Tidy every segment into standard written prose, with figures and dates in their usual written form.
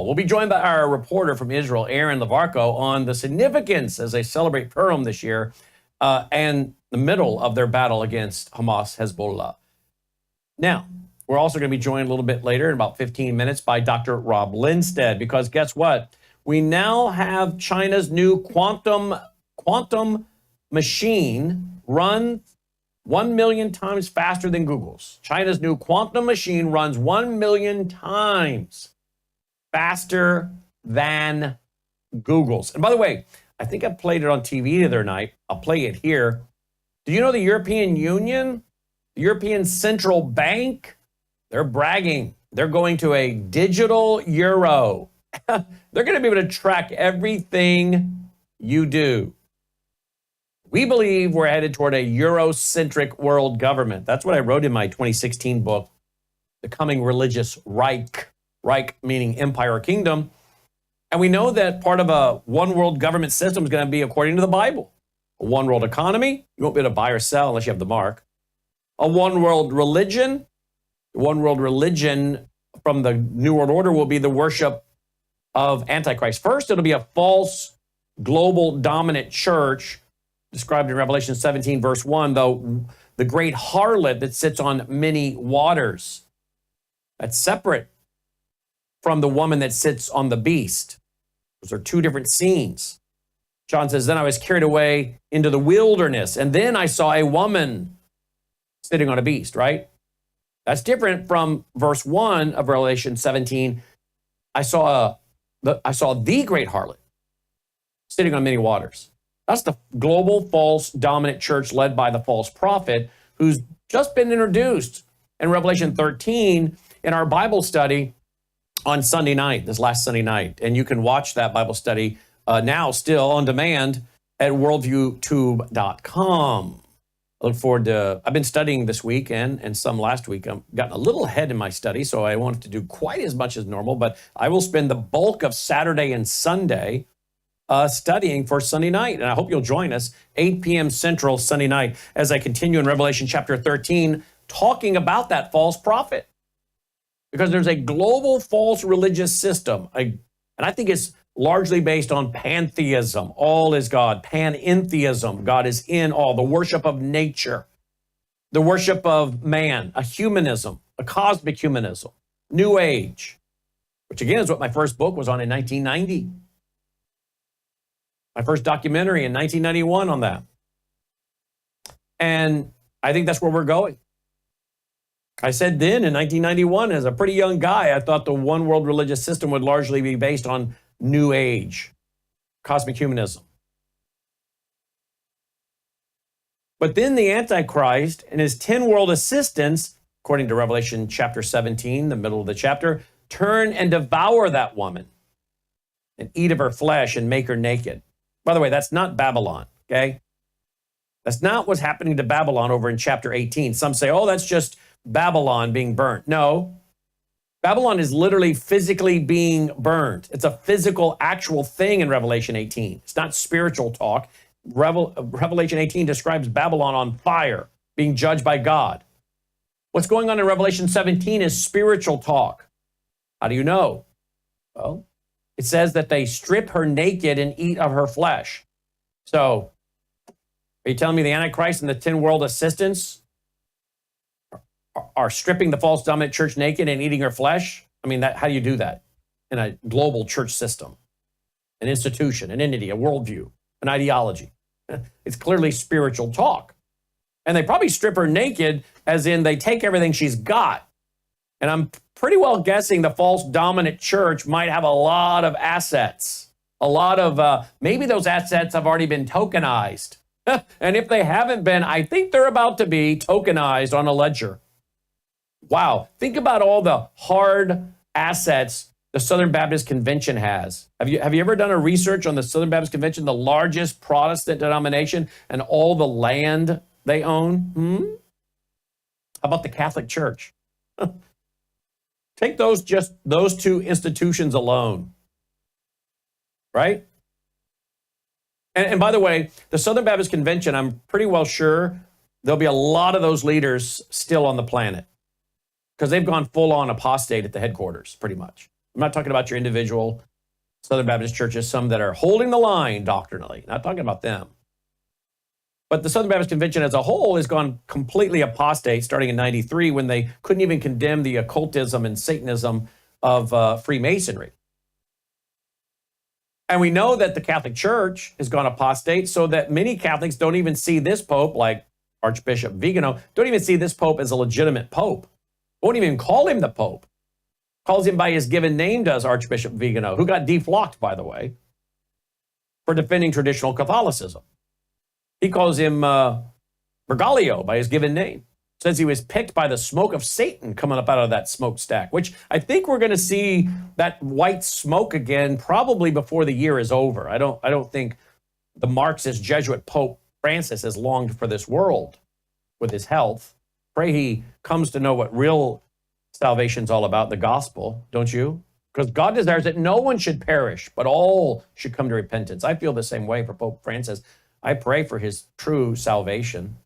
We'll be joined by our reporter from Israel, Aaron Levarco, on the significance as they celebrate Purim this year and the middle of their battle against Hamas, Hezbollah. Now, we're also going to be joined a little bit later in about 15 minutes by Dr. Rob Lindstedt, because guess what? We now have China's new quantum machine run 1 million times faster than Google's. China's new quantum machine runs 1 million times faster than Google's. And by the way, I think I played it on TV the other night. I'll play it here. Do you know the European Union, the European Central Bank, they're bragging. They're going to a digital euro. They're going to be able to track everything you do. We believe we're headed toward a Eurocentric world government. That's what I wrote in my 2016 book, The Coming Religious Reich. Reich meaning empire or kingdom. And we know that part of a one world government system is going to be according to the Bible. A one world economy, you won't be able to buy or sell unless you have the mark. A one world religion. One world religion from the New World Order will be the worship of Antichrist. First, it'll be a false global dominant church described in Revelation 17, verse 1, though the great harlot that sits on many waters. That's separate from the woman that sits on the beast. Those are two different scenes. John says, then I was carried away into the wilderness, and then I saw a woman sitting on a beast, right? That's different from verse 1 of Revelation 17. I saw the great harlot sitting on many waters. That's the global false dominant church led by the false prophet who's just been introduced in Revelation 13 in our Bible study on Sunday night, this last Sunday night. And you can watch that Bible study now still on demand at worldviewtube.com. I look forward to, I've been studying this week and some last week. I've gotten a little ahead in my study, so I won't have to do quite as much as normal, but I will spend the bulk of Saturday and Sunday studying for Sunday night. And I hope you'll join us 8 p.m. Central Sunday night as I continue in Revelation chapter 13, talking about that false prophet. Because there's a global false religious system, and I think it's largely based on pantheism. All is God. Panentheism. God is in all. The worship of nature. The worship of man. A humanism. A cosmic humanism. New Age. Which again is what my first book was on in 1990. My first documentary in 1991 on that. And I think that's where we're going. I said then in 1991, as a pretty young guy, I thought the one world religious system would largely be based on New Age, cosmic humanism. But then the Antichrist and his 10 world assistants, according to Revelation chapter 17, the middle of the chapter, turn and devour that woman and eat of her flesh and make her naked. By the way, that's not Babylon, okay? That's not what's happening to Babylon over in chapter 18. Some say, oh, that's just Babylon being burnt. No. Babylon is literally physically being burned. It's a physical, actual thing in Revelation 18. It's not spiritual talk. Revelation 18 describes Babylon on fire, being judged by God. What's going on in Revelation 17 is spiritual talk. How do you know? Well, it says that they strip her naked and eat of her flesh. So, are you telling me the Antichrist and the 10 world assistants are stripping the false dominant church naked and eating her flesh? I mean, how do you do that in a global church system, an institution, an entity, a worldview, an ideology? It's clearly spiritual talk. And they probably strip her naked as in they take everything she's got. And I'm pretty well guessing the false dominant church might have a lot of assets. A lot of, maybe those assets have already been tokenized. And if they haven't been, I think they're about to be tokenized on a ledger. Wow, think about all the hard assets the Southern Baptist Convention has. Have you ever done a research on the Southern Baptist Convention, the largest Protestant denomination, and all the land they own? How about the Catholic Church? Take those two institutions alone, right? And by the way, the Southern Baptist Convention, I'm pretty well sure there'll be a lot of those leaders still on the planet because they've gone full on apostate at the headquarters, pretty much. I'm not talking about your individual Southern Baptist churches, some that are holding the line doctrinally, not talking about them. But the Southern Baptist Convention as a whole has gone completely apostate starting in 93 when they couldn't even condemn the occultism and Satanism of Freemasonry. And we know that the Catholic Church has gone apostate so that many Catholics don't even see this Pope, like Archbishop Vigano, don't even see this Pope as a legitimate Pope. Won't even call him the Pope. Calls him by his given name, does Archbishop Vigano, who got deflocked, by the way, for defending traditional Catholicism. He calls him Bergoglio by his given name. Says he was picked by the smoke of Satan coming up out of that smokestack, which I think we're going to see that white smoke again probably before the year is over. I don't think the Marxist Jesuit Pope Francis has longed for this world with his health. Pray he comes to know what real salvation's all about, the gospel, don't you? Because God desires that no one should perish, but all should come to repentance. I feel the same way for Pope Francis. I pray for his true salvation.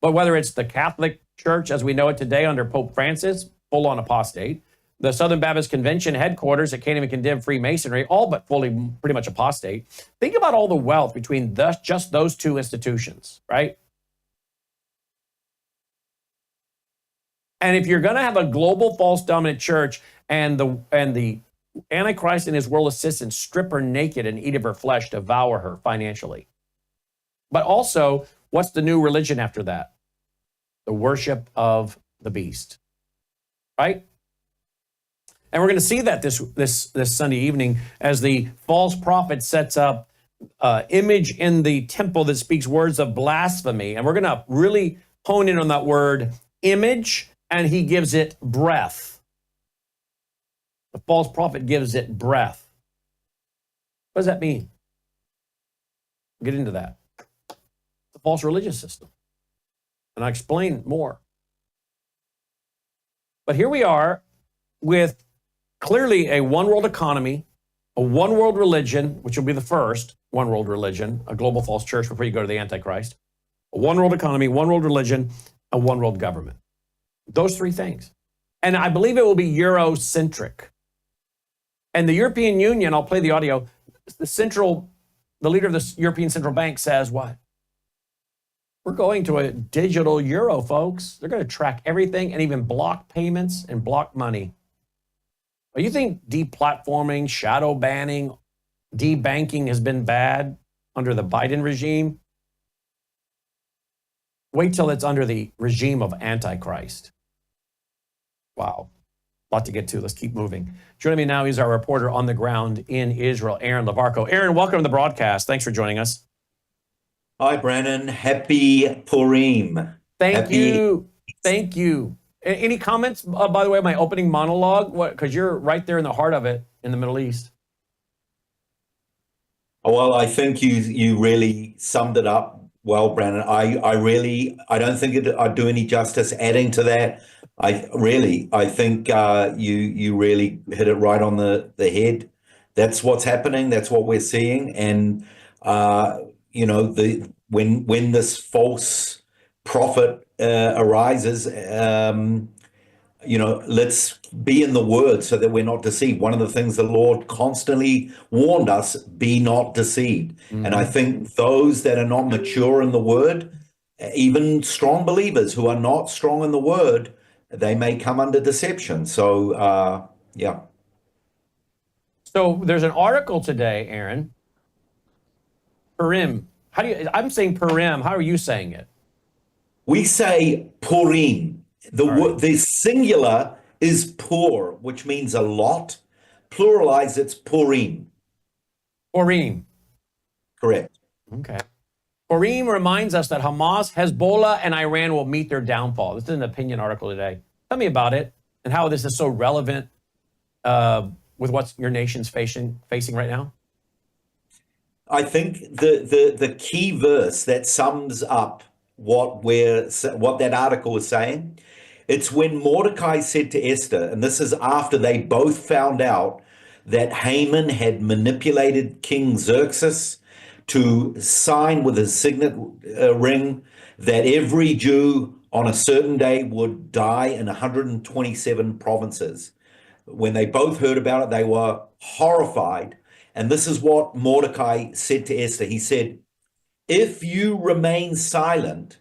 But whether it's the Catholic Church as we know it today under Pope Francis, full-on apostate, the Southern Baptist Convention headquarters that can't even condemn Freemasonry, all but fully pretty much apostate. Think about all the wealth between just those two institutions, right? And if you're going to have a global false dominant church and the Antichrist and his world assistants strip her naked and eat of her flesh, devour her financially. But also, what's the new religion after that? The worship of the beast, right? And we're going to see that this Sunday evening as the false prophet sets up image in the temple that speaks words of blasphemy. And we're going to really hone in on that word image, and he gives it breath. The false prophet gives it breath. What does that mean? We'll get into that. The false religious system. And I'll explain more. But here we are with clearly a one-world economy, a one-world religion, which will be the first one-world religion, a global false church before you go to the Antichrist, a one-world economy, one-world religion, a one-world government. Those three things. And I believe it will be Eurocentric. And the European Union, I'll play the audio, the leader of the European Central Bank says what? We're going to a digital euro, folks. They're going to track everything and even block payments and block money. You think deplatforming, shadow banning, debanking has been bad under the Biden regime? Wait till it's under the regime of Antichrist. Wow. A lot to get to. Let's keep moving. Joining me now is our reporter on the ground in Israel, Aaron Lavarco. Aaron, welcome to the broadcast. Thanks for joining us. Hi, Brandon. Happy Purim. Thank you. Thank you. Any comments, by the way, my opening monologue? Because you're right there in the heart of it in the Middle East. Well, I think you really summed it up well, Brandon. I don't think I'd do any justice adding to that. I think you really hit it right on the head. That's what's happening. That's what we're seeing. And when this false prophet arises, let's be in the word so that we're not deceived. One of the things the Lord constantly warned us, be not deceived. Mm-hmm. And I think those that are not mature in the word, even strong believers who are not strong in the word, they may come under deception. So, yeah. So there's an article today, Aaron. Purim. I'm saying Purim. How are you saying it? We say Purim. The singular is pur, which means a lot. Pluralized, it's Purim. Purim. Correct. Okay. Purim reminds us that Hamas, Hezbollah, and Iran will meet their downfall. This is an opinion article today. Tell me about it and how this is so relevant with what your nation's facing right now. I think the key verse that sums up what that article is saying, it's when Mordecai said to Esther, and this is after they both found out that Haman had manipulated King Xerxes to sign with his signet ring that every Jew on a certain day would die in 127 provinces. when they both heard about it, they were horrified. And this is what Mordecai said to Esther. He said, if you remain silent,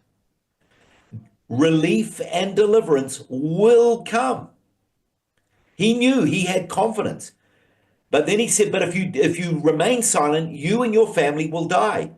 relief and deliverance will come. He knew, he had confidence. But then he said, but if you remain silent, you and your family will die.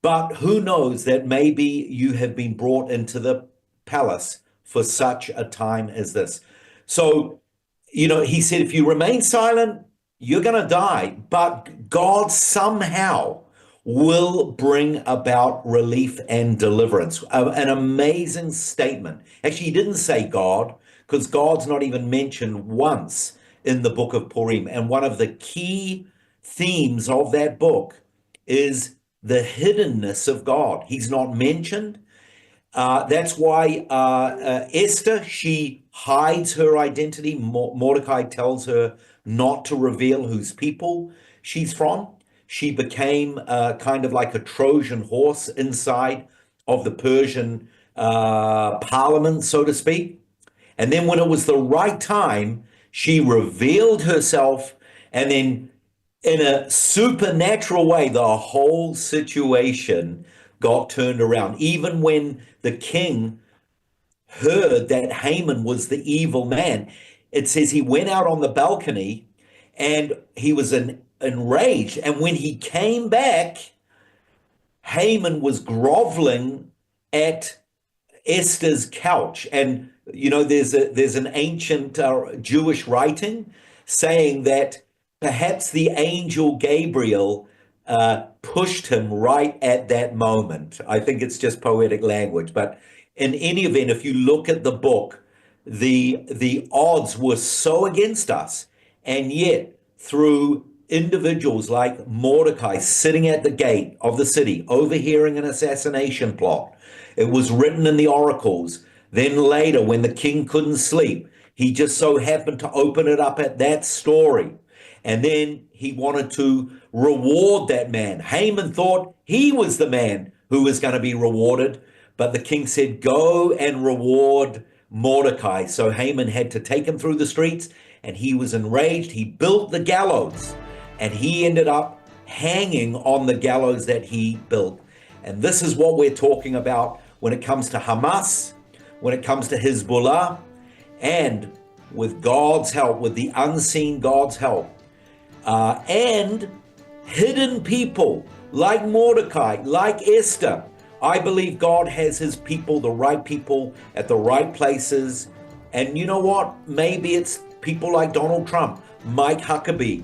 But who knows that maybe you have been brought into the palace for such a time as this. So, he said, if you remain silent, you're going to die. But God somehow will bring about relief and deliverance. An amazing statement. Actually, he didn't say God, because God's not even mentioned once in the book of Purim. And one of the key themes of that book is the hiddenness of God. He's not mentioned. That's why Esther, she hides her identity. Mordecai tells her not to reveal whose people she's from. She became kind of like a Trojan horse inside of the Persian parliament, so to speak. And then when it was the right time, she revealed herself, and then in a supernatural way, the whole situation got turned around. Even when the king heard that Haman was the evil man, it says he went out on the balcony and he was enraged. And when he came back, Haman was groveling at Esther's couch. And there's an ancient Jewish writing saying that perhaps the angel Gabriel pushed him right at that moment. I think it's just poetic language. But in any event, if you look at the book, the odds were so against us. And yet, through individuals like Mordecai sitting at the gate of the city, overhearing an assassination plot, it was written in the oracles. Then later, when the king couldn't sleep, he just so happened to open it up at that story. And then he wanted to reward that man. Haman thought he was the man who was going to be rewarded, but the king said, go and reward Mordecai. So Haman had to take him through the streets, and he was enraged. He built the gallows, and he ended up hanging on the gallows that he built. And this is what we're talking about when it comes to Hamas, when it comes to Hezbollah, and with God's help, with the unseen God's help, and hidden people like Mordecai, like Esther. I believe God has his people, the right people at the right places. And you know what? Maybe it's people like Donald Trump, Mike Huckabee,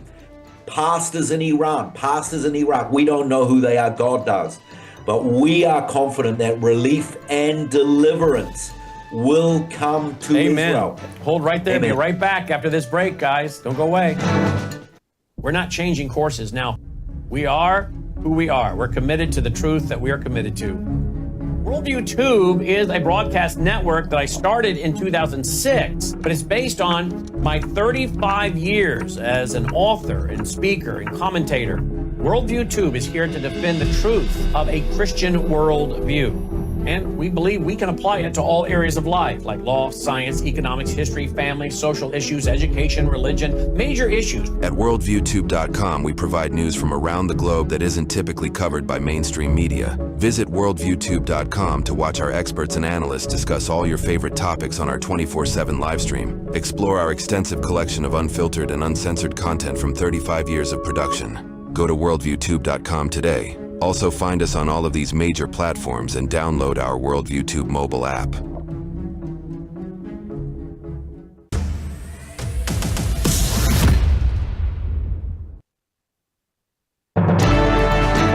pastors in Iran, pastors in Iraq. We don't know who they are. God does. But we are confident that relief and deliverance will come to Israel. Hold right there. Amen. Be right back after this break, guys. Don't go away. We're not changing courses now. We are who we are. We're committed to the truth that we are committed to. Worldview Tube is a broadcast network that I started in 2006, but it's based on my 35 years as an author and speaker and commentator. Worldview Tube is here to defend the truth of a Christian worldview. And we believe we can apply it to all areas of life, like law, science, economics, history, family, social issues, education, religion, major issues. At worldviewtube.com, we provide news from around the globe that isn't typically covered by mainstream media. Visit worldviewtube.com to watch our experts and analysts discuss all your favorite topics on our 24/7 live stream. Explore our extensive collection of unfiltered and uncensored content from 35 years of production. Go to worldviewtube.com today. Also find us on all of these major platforms and download our Worldview Tube mobile app. All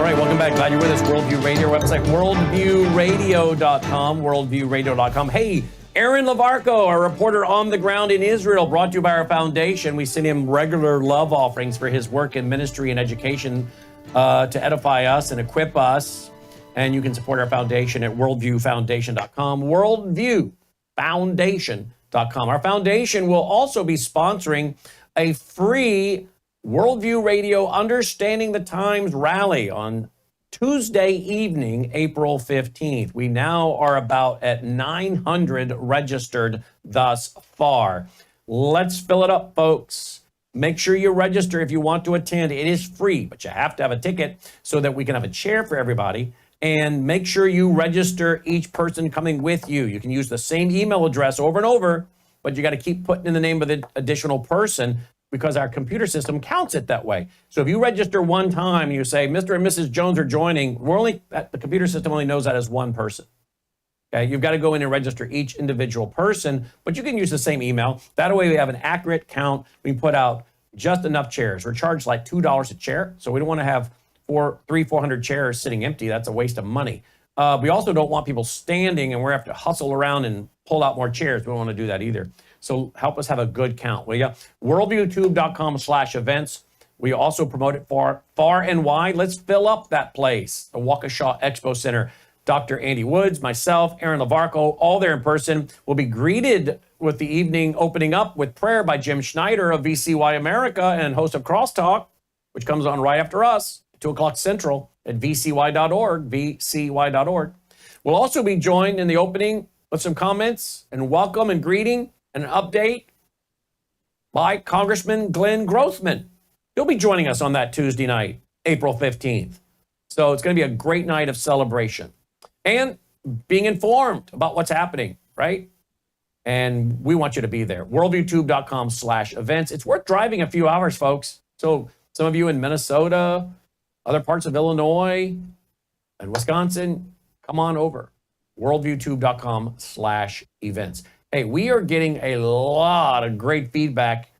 right, welcome back. Glad you're with us. Worldview Radio website, worldviewradio.com, worldviewradio.com. Hey, Aaron Lavarco, our reporter on the ground in Israel, brought to you by our foundation. We send him regular love offerings for his work in ministry and education to edify us and equip us. And you can support our foundation at worldviewfoundation.com, worldviewfoundation.com. Our foundation will also be sponsoring a free Worldview Radio Understanding the Times rally on Tuesday evening, April 15th. We now are about at 900 registered thus far. Let's fill it up, folks. Make sure you register if you want to attend. It is free, but you have to have a ticket so that we can have a chair for everybody. And make sure you register each person coming with you. You can use the same email address over and over, but you got to keep putting in the name of the additional person because our computer system counts it that way. So if you register one time and you say, Mr. and Mrs. Jones are joining, the computer system only knows that as one person. Okay, you've got to go in and register each individual person, but you can use the same email. That way we have an accurate count. We put out just enough chairs. We're charged like $2 a chair, so we don't want to have 400 chairs sitting empty. That's a waste of money. We also don't want people standing and we have to hustle around and pull out more chairs. We don't want to do that either. So help us have a good count, will you? worldviewtube.com/events. We also promote it far and wide. Let's fill up that place, the Waukesha Expo Center. Dr. Andy Woods, myself, Aaron Lavarco, all there in person. Will be greeted with the evening opening up with prayer by Jim Schneider of VCY America and host of Crosstalk, which comes on right after us, 2 o'clock Central at vcy.org, vcy.org. We'll also be joined in the opening with some comments and welcome and greeting and an update by Congressman Glenn Grothman. He'll be joining us on that Tuesday night, April 15th. So it's going to be a great night of celebration. And being informed about what's happening, right? And we want you to be there. worldviewtube.com/events. It's worth driving a few hours, folks. So some of you in Minnesota, other parts of Illinois and Wisconsin, come on over. worldviewtube.com/events. Hey, we are getting a lot of great feedback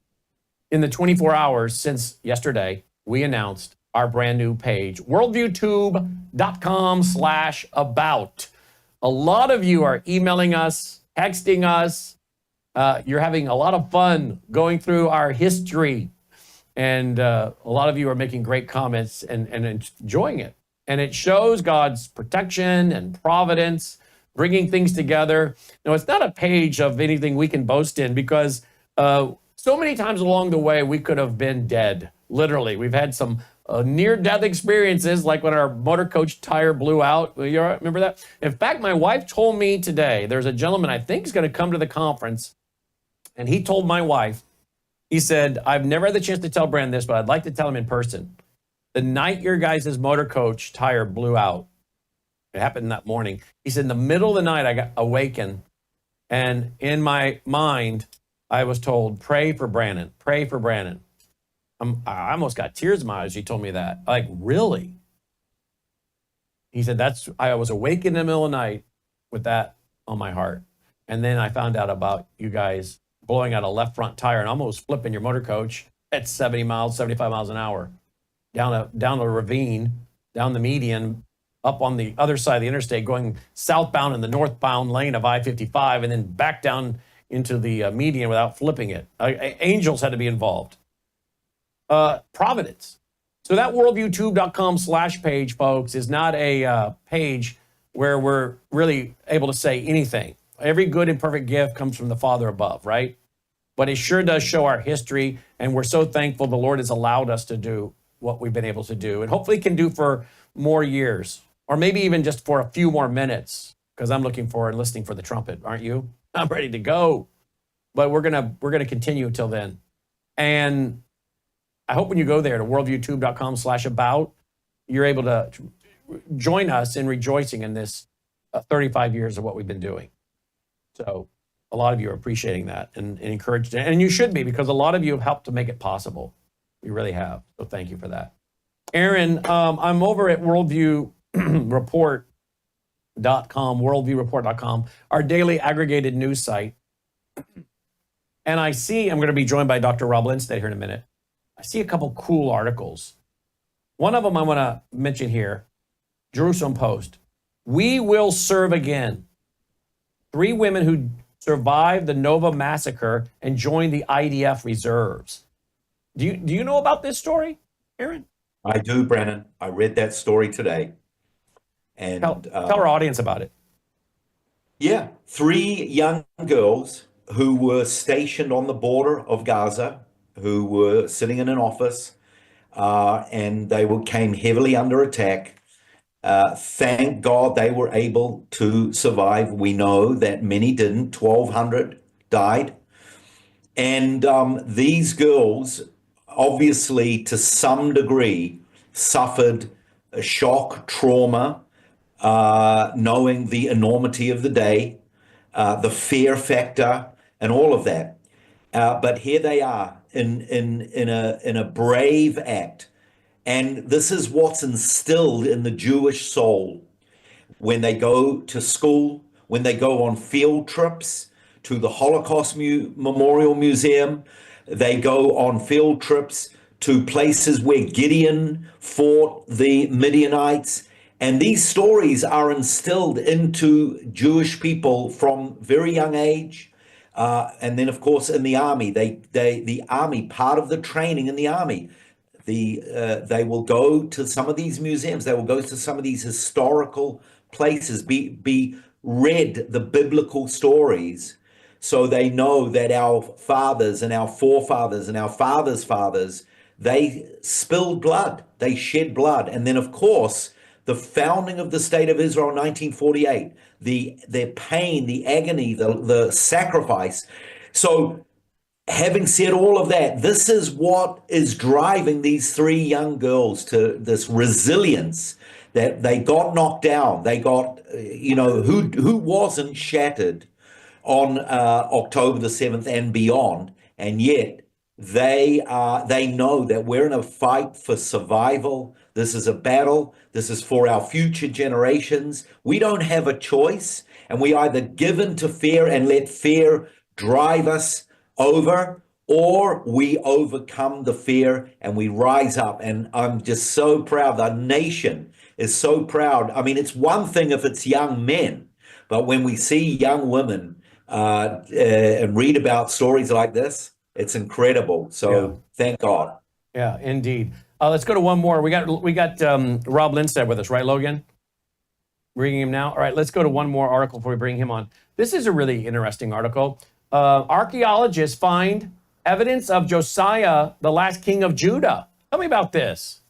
in the 24 hours since yesterday. We announced our brand new page, worldviewtube.com/about. A lot of you are emailing us, texting us. You're having a lot of fun going through our history. And a lot of you are making great comments and enjoying it. And it shows God's protection and providence, bringing things together. Now, it's not a page of anything we can boast in because so many times along the way, we could have been dead. Literally, we've had some near-death experiences, like when our motor coach tire blew out. You remember that? In fact, my wife told me today, there's a gentleman I think is going to come to the conference, and he told my wife, he said, I've never had the chance to tell Brand this, but I'd like to tell him in person. The night your guys' motor coach tire blew out, it happened that morning. He said, in the middle of the night, I got awakened, and in my mind, I was told, pray for Brandon, pray for Brandon. I almost got tears in my eyes. He told me that. Like, really? He said, I was awake in the middle of the night with that on my heart. And then I found out about you guys blowing out a left front tire and almost flipping your motor coach at 75 miles an hour down a ravine, down the median, up on the other side of the interstate, going southbound in the northbound lane of I-55, and then back down into the median without flipping it. Angels had to be involved. Providence. So that worldviewtube.com/page, folks, is not a page where we're really able to say anything. Every good and perfect gift comes from the Father above, right? But it sure does show our history, and we're so thankful the Lord has allowed us to do what we've been able to do, and hopefully can do for more years, or maybe even just for a few more minutes, because I'm looking forward and listening for the trumpet, aren't you? I'm ready to go. But we're gonna continue until then. And I hope when you go there to worldviewtube.com/about, you're able to join us in rejoicing in this 35 years of what we've been doing. So a lot of you are appreciating that and encouraged, and you should be, because a lot of you have helped to make it possible. You really have. So thank you for that. Aaron, I'm over at worldviewreport.com, our daily aggregated news site. And I see, I'm going to be joined by Dr. Rob Lindstedt here in a minute. I see a couple cool articles. One of them I want to mention here, Jerusalem Post. We will serve again. 3 women who survived the Nova massacre and joined the IDF reserves. Do you know about this story, Aaron? I do, Brandon. I read that story today. And tell our audience about it. Yeah, 3 young girls who were stationed on the border of Gaza, who were sitting in an office, and they came heavily under attack. Thank God they were able to survive. We know that many didn't. 1,200 died. And these girls, obviously, to some degree, suffered a shock, trauma, knowing the enormity of the day, the fear factor, and all of that. But here they are in a brave act. And this is what's instilled in the Jewish soul when they go to school, when they go on field trips to the Holocaust Memorial Museum, they go on field trips to places where Gideon fought the Midianites. And these stories are instilled into Jewish people from very young age. And then, of course, in the army, the army, part of the training in the army, they will go to some of these museums. They will go to some of these historical places, be read the biblical stories, so they know that our fathers and our forefathers and our fathers' fathers, they spilled blood, they shed blood. And then, of course, the founding of the state of Israel in 1948, their pain, the agony, the sacrifice. So having said all of that, this is what is driving these three young girls to this resilience, that they got knocked down. They got, who wasn't shattered on October the 7th and beyond, and yet they know that we're in a fight for survival. This is a battle. This is for our future generations. We don't have a choice, and we either give in to fear and let fear drive us over, or we overcome the fear and we rise up. And I'm just so proud. The nation is so proud. I mean, it's one thing if it's young men, but when we see young women and read about stories like this, it's incredible. So Thank God. Yeah, indeed. Let's go to one more. We got Rob Lindstedt with us, right, Logan? Bringing him now. All right, let's go to one more article before we bring him on. This is a really interesting article. Archaeologists find evidence of Josiah, the last king of Judah. Tell me about this.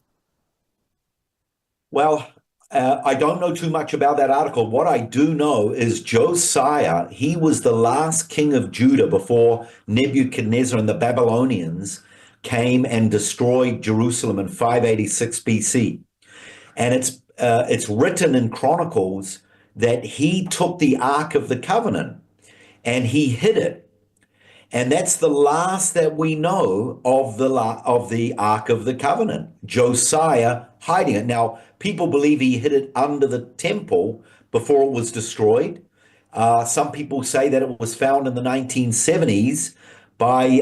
Well, I don't know too much about that article. What I do know is Josiah, he was the last king of Judah before Nebuchadnezzar and the Babylonians came and destroyed Jerusalem in 586 BC. And it's written in Chronicles that he took the Ark of the Covenant and he hid it. And that's the last that we know of the Ark of the Covenant, Josiah hiding it. Now, people believe he hid it under the temple before it was destroyed. Some people say that it was found in the 1970s by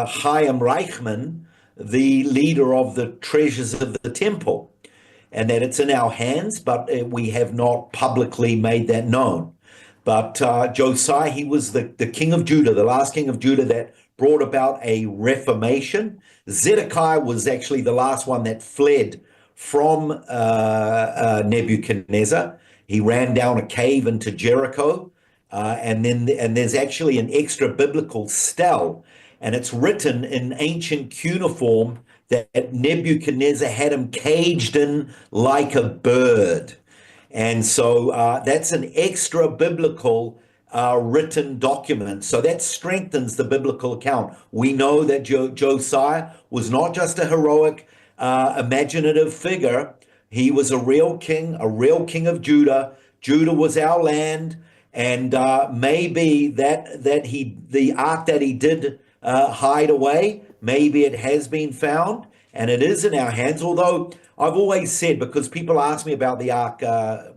Chaim Reichman, the leader of the treasures of the temple, and that it's in our hands, but we have not publicly made that known. But Josiah, he was the king of Judah, the last king of Judah that brought about a reformation. Zedekiah was actually the last one that fled from Nebuchadnezzar. He ran down a cave into Jericho. And there's actually an extra biblical stele, and it's written in ancient cuneiform that Nebuchadnezzar had him caged in like a bird. And so that's an extra biblical written document. So that strengthens the biblical account. We know that Josiah was not just a heroic, imaginative figure. He was a real king of Judah. Judah was our land. And maybe the ark that he did hide away, maybe it has been found and it is in our hands. Although I've always said, because people ask me about the ark,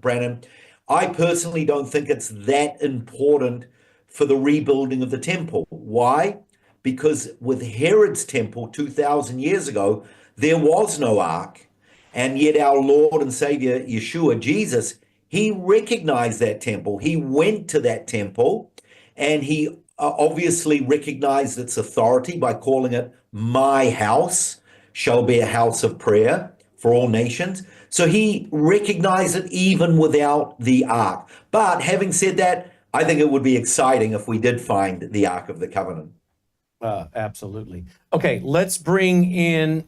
Brandon, I personally don't think it's that important for the rebuilding of the temple. Why? Because with Herod's temple 2,000 years ago, there was no ark. And yet our Lord and Savior, Yeshua, Jesus, he recognized that temple. He went to that temple, and he obviously recognized its authority by calling it, "My house shall be a house of prayer for all nations." So he recognized it even without the ark. But having said that, I think it would be exciting if we did find the Ark of the Covenant. Absolutely. Okay, let's bring in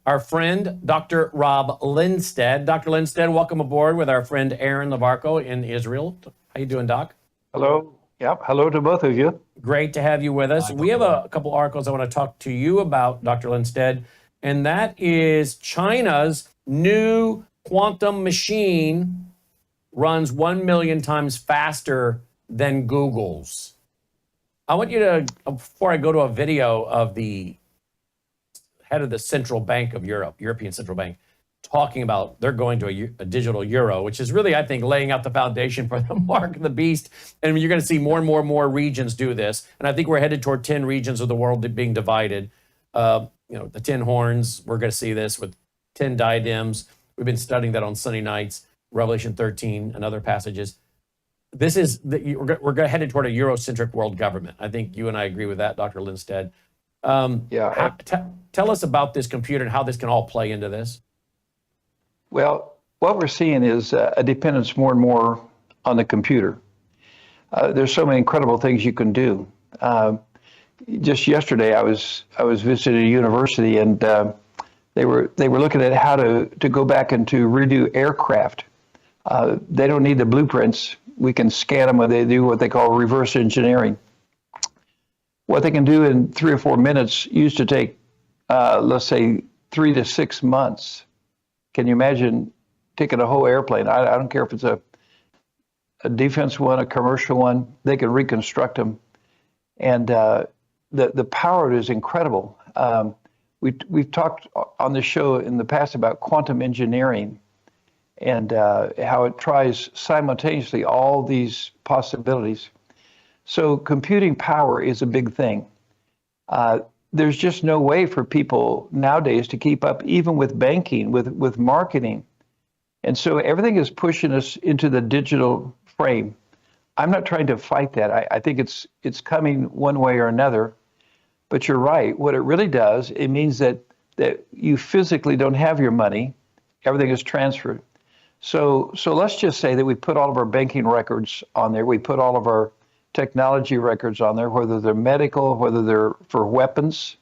our friend, Dr. Rob Lindstedt. Dr. Lindstedt, welcome aboard with our friend Aaron Lavarco in Israel. How you doing, Doc? Hello. Yep. Hello to both of you. Great to have you with us. We have a couple articles I want to talk to you about, Dr. Lindstedt, and that is China's new quantum machine runs 1 million times faster than Google's. I want you to, before I go to a video of the head of the Central Bank of Europe, European Central Bank, talking about they're going to a digital euro, which is really, I think, laying out the foundation for the mark of the beast. And you're going to see more and more regions do this. And I think we're headed toward 10 regions of the world being divided. The 10 horns, we're going to see this with 10 diadems. We've been studying that on Sunday nights, Revelation 13 and other passages. This is, we're headed toward a Eurocentric world government. I think you and I agree with that, Dr. Lindstedt. Tell us about this computer and how this can all play into this. Well, what we're seeing is a dependence more and more on the computer. There's so many incredible things you can do. Just yesterday, I was visiting a university, and they were looking at how to go back and to redo aircraft. They don't need the blueprints. We can scan them, and they do what they call reverse engineering. What they can do in 3 or 4 minutes used to take, let's say, 3 to 6 months. Can you imagine taking a whole airplane? I don't care if it's a defense one, a commercial one. They can reconstruct them, and the power is incredible. We've talked on the show in the past about quantum engineering and how it tries simultaneously all these possibilities. So computing power is a big thing. There's just no way for people nowadays to keep up, even with banking, with marketing. And so everything is pushing us into the digital frame. I'm not trying to fight that. I think it's coming one way or another. But you're right. What it really does, it means that you physically don't have your money. Everything is transferred. So let's just say that we put all of our banking records on there. We put all of our technology records on there, whether they're medical, whether they're for weapons.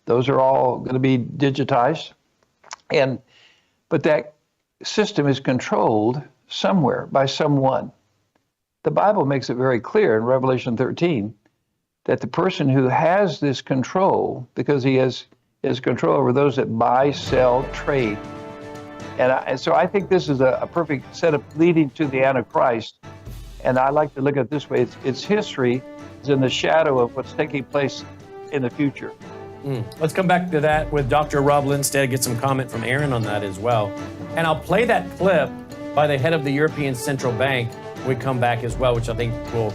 Those are all going to be digitized. But that system is controlled somewhere by someone. The Bible makes it very clear in Revelation 13 that the person who has this control, because he has control over those that buy, sell, trade. And so I think this is a perfect setup leading to the Antichrist. And I like to look at it this way. It's history is in the shadow of what's taking place in the future. Let's come back to that with Dr. Rob Lindstedt, get some comment from Aaron on that as well. And I'll play that clip by the head of the European Central Bank when we come back as well, which I think will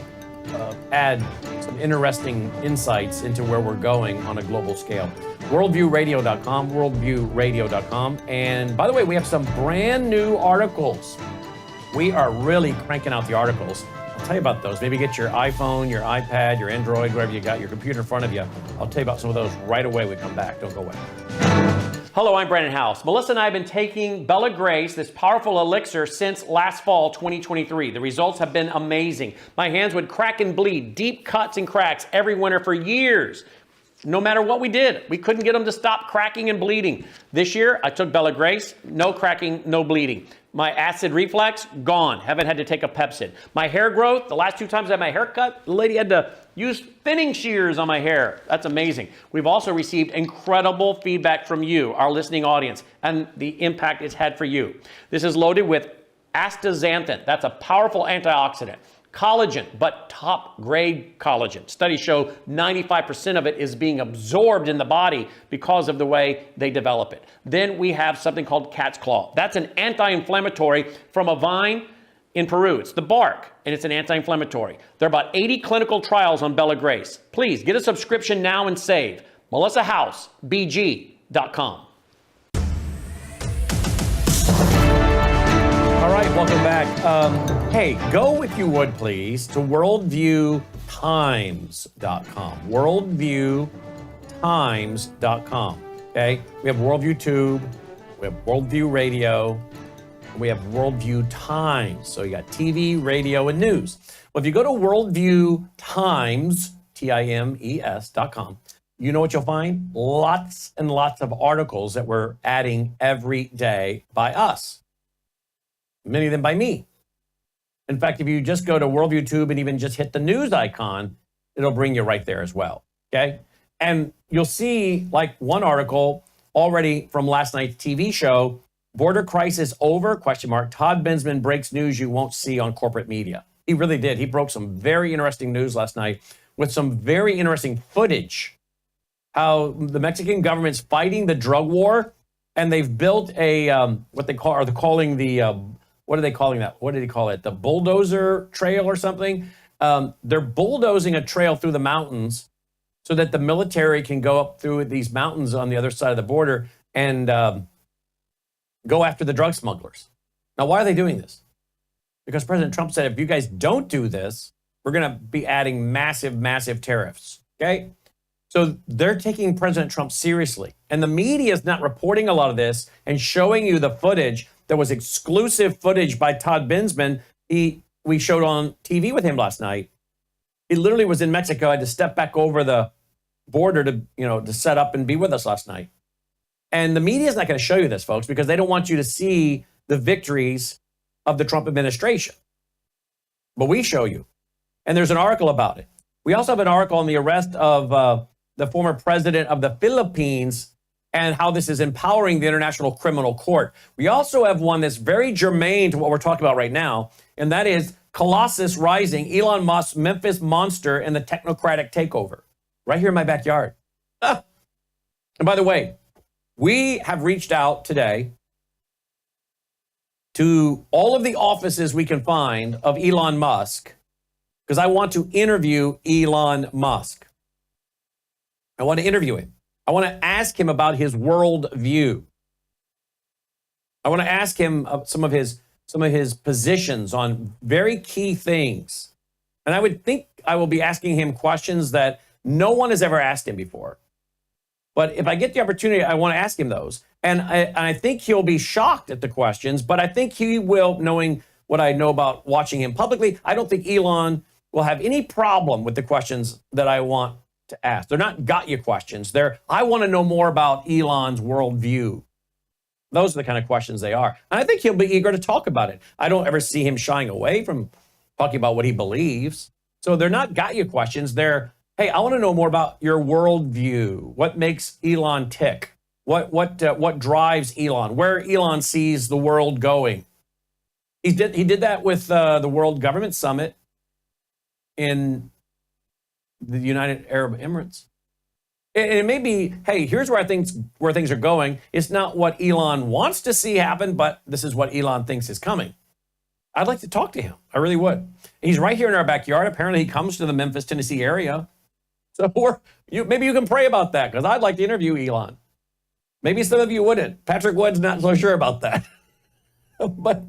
add some interesting insights into where we're going on a global scale. Worldviewradio.com, worldviewradio.com. And by the way, we have some brand new articles. We are really cranking out the articles. I'll tell you about those. Maybe get your iPhone, your iPad, your Android, wherever you got your computer in front of you. I'll tell you about some of those right away when we come back. Don't go away. Hello, I'm Brandon House. Melissa and I have been taking Bella Grace, this powerful elixir, since last fall, 2023. The results have been amazing. My hands would crack and bleed, deep cuts and cracks every winter for years. No matter what we did, we couldn't get them to stop cracking and bleeding. This year, I took Bella Grace, no cracking, no bleeding. My acid reflux, gone. Haven't had to take a Pepsid. My hair growth, the last 2 times I had my hair cut, the lady had to use thinning shears on my hair. That's amazing. We've also received incredible feedback from you, our listening audience, and the impact it's had for you. This is loaded with astaxanthin. That's a powerful antioxidant. Collagen, but top grade collagen. Studies show 95% of it is being absorbed in the body because of the way they develop it. Then we have something called cat's claw. That's an anti-inflammatory from a vine in Peru. It's the bark, and it's an anti-inflammatory. There are about 80 clinical trials on Bella Grace. Please get a subscription now and save. MelissaHouseBG.com. All right, welcome back. Hey, go if you would please to worldviewtimes.com. Worldviewtimes.com. Okay, we have Worldview Tube, we have Worldview Radio, and we have Worldview Times. So you got TV, radio, and news. Well, if you go to Worldview Times, Times.com, you know what you'll find? Lots and lots of articles that we're adding every day by us. Many of them by me. In fact, if you just go to Worldview Tube and even just hit the news icon, it'll bring you right there as well, okay? And you'll see like one article already from last night's TV show, border crisis over, ? Todd Bensman breaks news you won't see on corporate media. He really did. He broke some very interesting news last night with some very interesting footage, how the Mexican government's fighting the drug war, and they've built a, what do they call it? The bulldozer trail or something? They're bulldozing a trail through the mountains so that the military can go up through these mountains on the other side of the border and go after the drug smugglers. Now, why are they doing this? Because President Trump said, if you guys don't do this, we're going to be adding massive, massive tariffs, okay? So they're taking President Trump seriously. And the media is not reporting a lot of this and showing you the footage. There was exclusive footage by Todd Bensman. We showed on TV with him last night. He literally was in Mexico. I had to step back over the border to set up and be with us last night. And the media is not going to show you this, folks, because they don't want you to see the victories of the Trump administration. But we show you. And there's an article about it. We also have an article on the arrest of the former president of the Philippines and how this is empowering the International Criminal Court. We also have one that's very germane to what we're talking about right now, and that is Colossus rising, Elon Musk's Memphis monster and the technocratic takeover. Right here in my backyard. And by the way, we have reached out today to all of the offices we can find of Elon Musk because I want to interview Elon Musk. I want to interview him. I want to ask him about his worldview. I want to ask him some of his positions on very key things. And I would think I will be asking him questions that no one has ever asked him before. But if I get the opportunity, I want to ask him those. And I think he'll be shocked at the questions, but I think he will, knowing what I know about watching him publicly, I don't think Elon will have any problem with the questions that I want to ask. They're not got you questions. I want to know more about Elon's worldview. Those are the kind of questions they are. And I think he'll be eager to talk about it. I don't ever see him shying away from talking about what he believes. So they're not got you questions. They're, hey, I want to know more about your worldview. What makes Elon tick? What drives Elon? Where Elon sees the world going? He did that with the World Government Summit in the United Arab Emirates. And it may be, hey, here's where things are going. It's not what Elon wants to see happen, but this is what Elon thinks is coming. I'd like to talk to him. I really would. He's right here in our backyard. Apparently, he comes to the Memphis, Tennessee area. So maybe you can pray about that, because I'd like to interview Elon. Maybe some of you wouldn't. Patrick Wood's not so sure about that. But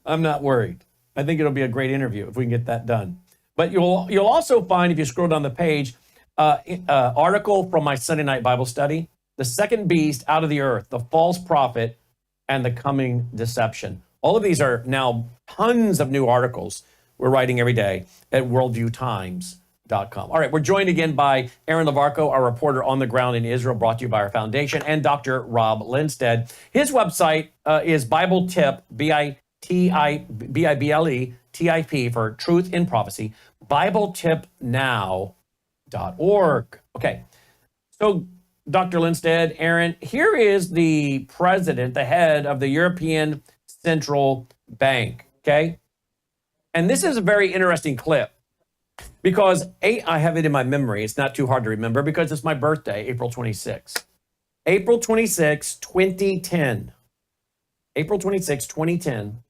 I'm not worried. I think it'll be a great interview if we can get that done. But you'll also find, if you scroll down the page, article from my Sunday night Bible study, The Second Beast Out of the Earth, the False Prophet, and the Coming Deception. All of these are now tons of new articles we're writing every day at worldviewtimes.com. All right, we're joined again by Aaron Levarco, our reporter on the ground in Israel, brought to you by our foundation, and Dr. Rob Lindstedt. His website is Bible Tip, BIBLE-TIP for Truth in Prophecy, BibleTipNow.org. Okay, so Dr. Lindstedt, Aaron, here is the president, the head of the European Central Bank, okay? And this is a very interesting clip because I have it in my memory. It's not too hard to remember because it's my birthday, April 26. April 26, 2010. April 26, 2010.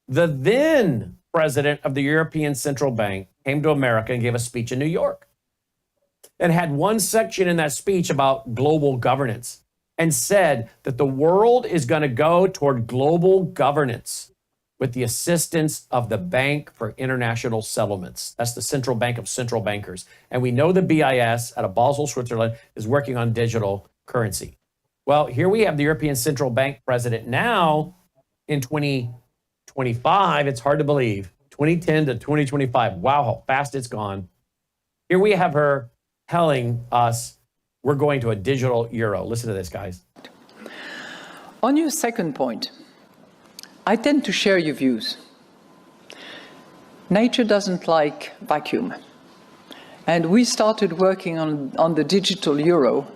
The then president of the European Central Bank came to America and gave a speech in New York and had one section in that speech about global governance and said that the world is going to go toward global governance with the assistance of the Bank for International Settlements. That's the central bank of central bankers. And we know the BIS out of Basel, Switzerland, is working on digital currency. Well, here we have the European Central Bank president now in 2025. It's hard to believe. 2010 to 2025. Wow, how fast it's gone. Here we have her telling us we're going to a digital euro. Listen to this, guys. On your second point, I tend to share your views. nature doesn't like vacuum. And we started working on the digital euro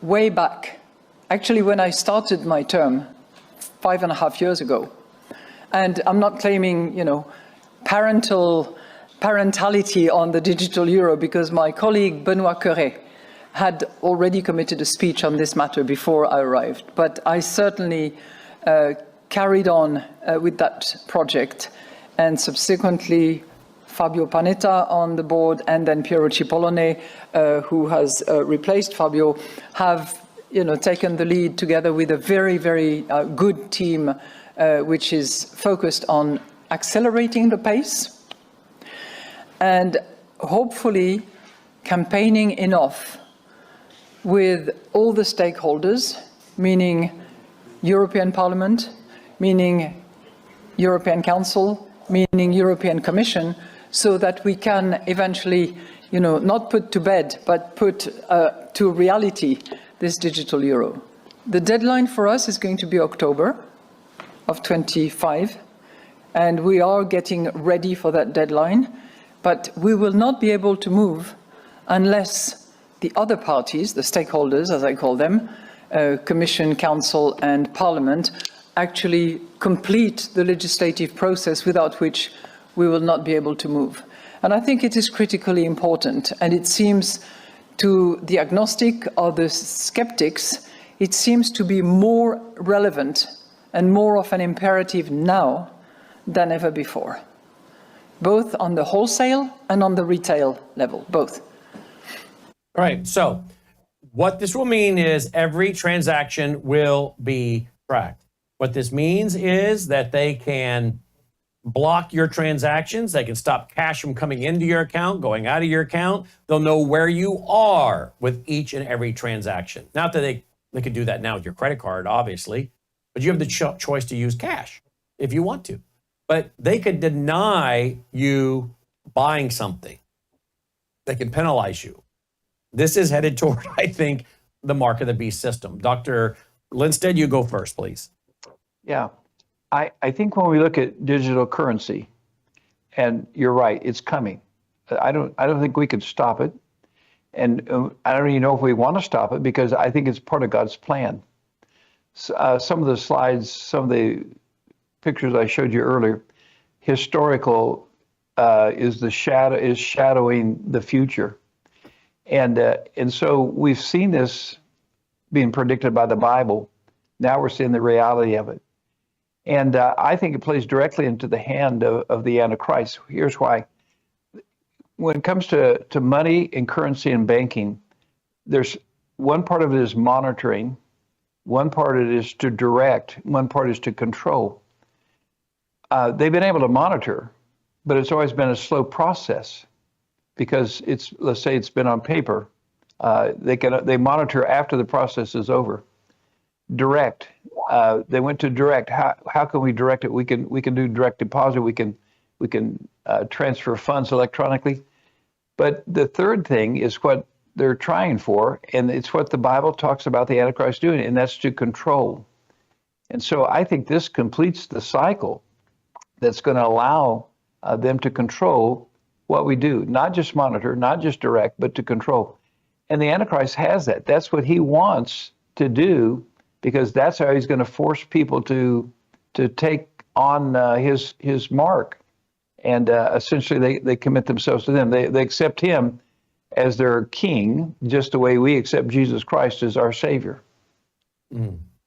way back. Actually, when I started my term 5.5 years ago. And I'm not claiming, parentality on the digital euro, because my colleague Benoît Cœuré had already committed a speech on this matter before I arrived. But I certainly carried on with that project, and subsequently Fabio Panetta on the board, and then Piero Cipollone, who has replaced Fabio, have taken the lead together with a very, very good team, which is focused on accelerating the pace and hopefully campaigning enough with all the stakeholders, meaning European Parliament, meaning European Council, meaning European Commission, so that we can eventually, not put to bed, but put to reality this digital euro. The deadline for us is going to be October of 25, and we are getting ready for that deadline, but we will not be able to move unless the other parties, the stakeholders, as I call them, Commission, Council, and Parliament, actually complete the legislative process, without which we will not be able to move. And I think it is critically important, and it seems to the agnostic or the skeptics, it seems to be more relevant and more of an imperative now than ever before, both on the wholesale and on the retail level, both. All right, so what this will mean is every transaction will be tracked. What this means is that they can block your transactions. They can stop cash from coming into your account, going out of your account. They'll know where you are with each and every transaction. Not that they could do that now with your credit card, obviously, but you have the choice to use cash if you want to. But they could deny you buying something. They can penalize you. This is headed toward, I think, the mark of the beast system. Dr. Lindstedt, you go first, please. Yeah. I think when we look at digital currency, and you're right, it's coming. I don't think we could stop it. And I don't even know if we want to stop it, because I think it's part of God's plan. Some of the slides, some of the pictures I showed you earlier, historical is shadowing the future. And so we've seen this being predicted by the Bible. Now we're seeing the reality of it. And I think it plays directly into the hand of the Antichrist. Here's why. When it comes to money and currency and banking, there's one part of it is monitoring, one part of it is to direct, one part is to control. They've been able to monitor, but it's always been a slow process, because let's say it's been on paper. They monitor after the process is over. Direct. They went to direct. How can we direct it? We can do direct deposit. We can transfer funds electronically. But the third thing is what they're trying for, and it's what the Bible talks about the Antichrist doing, and that's to control. And so I think this completes the cycle that's going to allow them to control what we do, not just monitor, not just direct, but to control. And the Antichrist has that. That's what he wants to do, because that's how he's going to force people to take on his mark. And essentially they commit themselves to them. They accept him as their king, just the way we accept Jesus Christ as our Savior.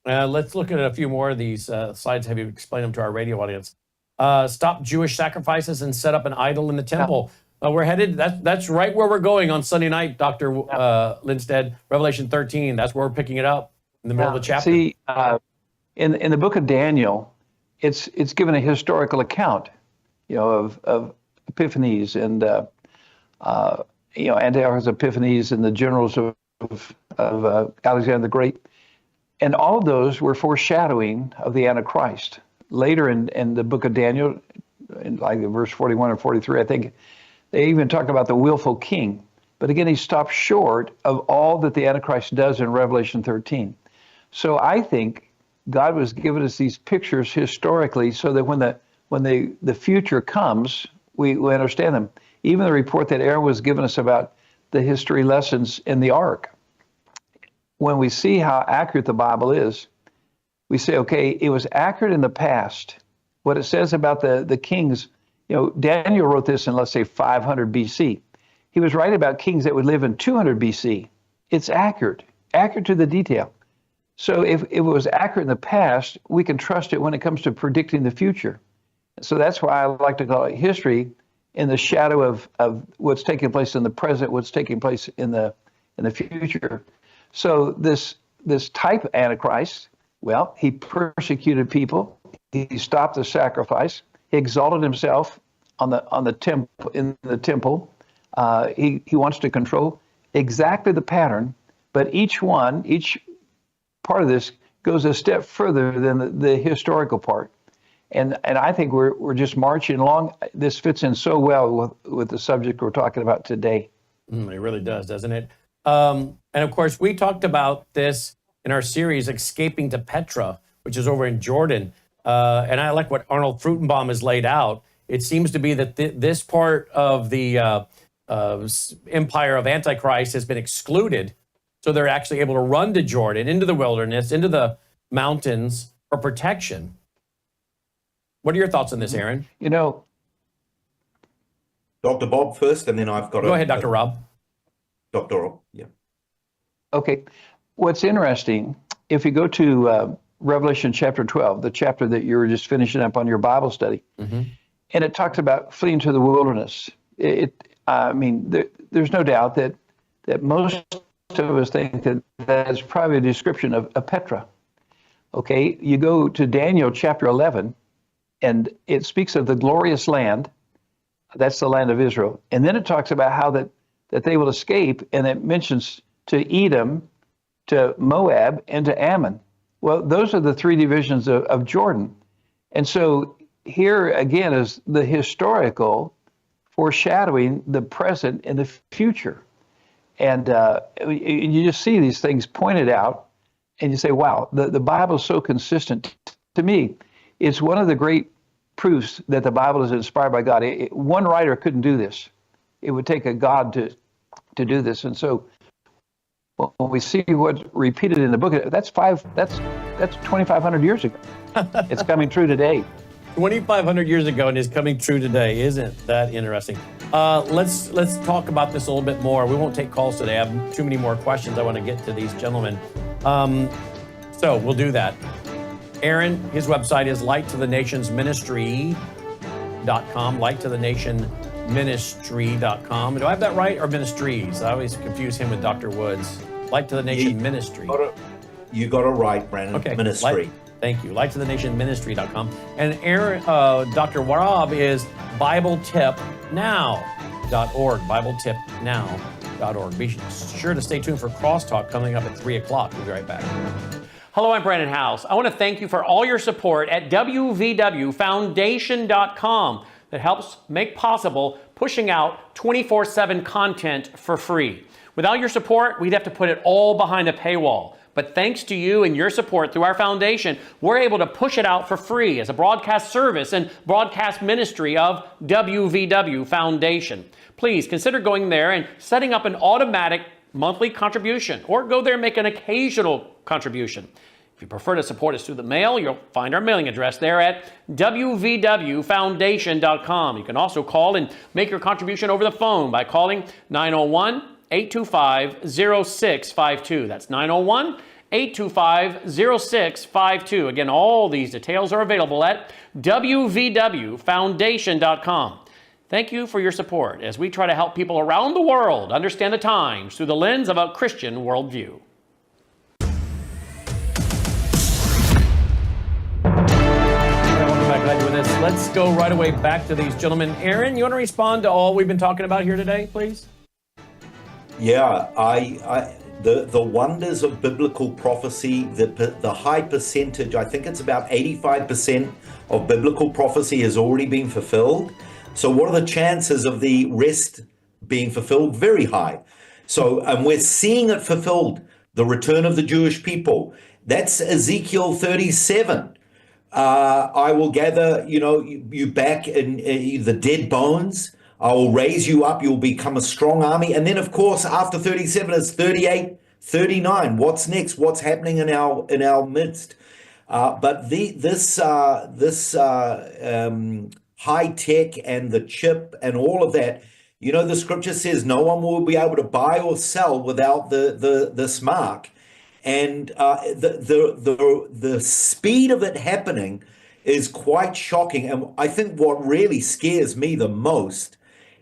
Let's look at a few more of these slides. Have you explained them to our radio audience? Stop Jewish Sacrifices and Set Up an Idol in the Temple. We're headed, that's right where we're going on Sunday night, Dr. Lindstedt, Revelation 13. That's where we're picking it up in the middle of the chapter. See, in the book of Daniel, it's given a historical account, of Epiphanes and Antiochus Epiphanes and the generals of Alexander the Great, and all of those were foreshadowing of the Antichrist. Later in the book of Daniel, in like verse 41 or 43, I think they even talk about the willful king. But again, he stops short of all that the Antichrist does in Revelation 13. So I think God was giving us these pictures historically, so that when when the future comes, we understand them. Even the report that Aaron was giving us about the history lessons in the Ark, when we see how accurate the Bible is, we say, okay, it was accurate in the past. What it says about the kings, Daniel wrote this in, let's say, 500 BC. He was writing about kings that would live in 200 BC. It's accurate to the detail. So if it was accurate in the past, we can trust it when it comes to predicting the future. So that's why I like to call it history in the shadow of what's taking place in the present, what's taking place in the future. So this type Antichrist, well, he persecuted people. He stopped the sacrifice. He exalted himself in the temple. He wants to control exactly the pattern, but each part of this goes a step further than the historical part. And I think we're just marching along. This fits in so well with the subject we're talking about today. It really does, doesn't it? And of course, we talked about this in our series, Escaping to Petra, which is over in Jordan. And I like what Arnold Fruchtenbaum has laid out. It seems to be that this part of the empire of Antichrist has been excluded. So they're actually able to run to Jordan, into the wilderness, into the mountains for protection. What are your thoughts on this, Aaron? Dr. Bob first, and then I've got Go ahead, Dr. Rob. Dr. Rob, yeah. Okay. What's interesting, if you go to Revelation chapter 12, the chapter that you were just finishing up on your Bible study, and it talks about fleeing to the wilderness. There's no doubt that most of us think that is probably a description of Petra. Okay, you go to Daniel chapter 11, and it speaks of the glorious land. That's the land of Israel. And then it talks about how that they will escape, and it mentions to Edom, to Moab, and to Ammon. Well, those are the three divisions of Jordan. And so here again is the historical foreshadowing the present and the future. And you just see these things pointed out, and you say, wow, the Bible is so consistent. To me, it's one of the great proofs that the Bible is inspired by God. One writer couldn't do this. It would take a God to do this. And so when we see what's repeated in the book, that's 2,500 years ago. It's coming true today. 2,500 years ago, and is coming true today. Isn't that interesting? Let's talk about this a little bit more. We won't take calls today. I have too many more questions I want to get to these gentlemen. So we'll do that. Aaron, his website is lighttothenationsministry.com, lighttothenationsministry.com. Do I have that right, or ministries? I always confuse him with Dr. Woods. Light to the Nation Ministry. You got it right, Brandon. Okay. Ministry. Thank you. Lighttothenationsministry.com. And Aaron, Dr. Warab is BibleTipNow.org. BibleTipNow.org. Be sure to stay tuned for Crosstalk coming up at 3 o'clock. We'll be right back. Hello, I'm Brandon House. I want to thank you for all your support at wvwfoundation.com that helps make possible pushing out 24/7 content for free. Without your support, we'd have to put it all behind a paywall. But thanks to you and your support through our foundation, we're able to push it out for free as a broadcast service and broadcast ministry of WVW Foundation. Please consider going there and setting up an automatic monthly contribution, or go there and make an occasional contribution. If you prefer to support us through the mail, you'll find our mailing address there at wvwfoundation.com. You can also call and make your contribution over the phone by calling 901-825-0652. That's 901-825-0652. Again, all these details are available at wvwfoundation.com. Thank you for your support as we try to help people around the world understand the times through the lens of a Christian worldview. Welcome back. Glad you're with us. Let's go right away back to these gentlemen. Aaron, you want to respond to all we've been talking about here today, please? Yeah, the wonders of biblical prophecy, the high percentage, I think it's about 85% of biblical prophecy has already been fulfilled. So what are the chances of the rest being fulfilled? Very high. So, and we're seeing it fulfilled, the return of the Jewish people. That's Ezekiel 37. I will gather, you back in the dead bones. I will raise you up. You'll become a strong army. And then, of course, after 37 is 38, 39. What's next? What's happening in our midst? But this high tech and the chip and all of that, the scripture says no one will be able to buy or sell without this mark. And the speed of it happening is quite shocking. And I think what really scares me the most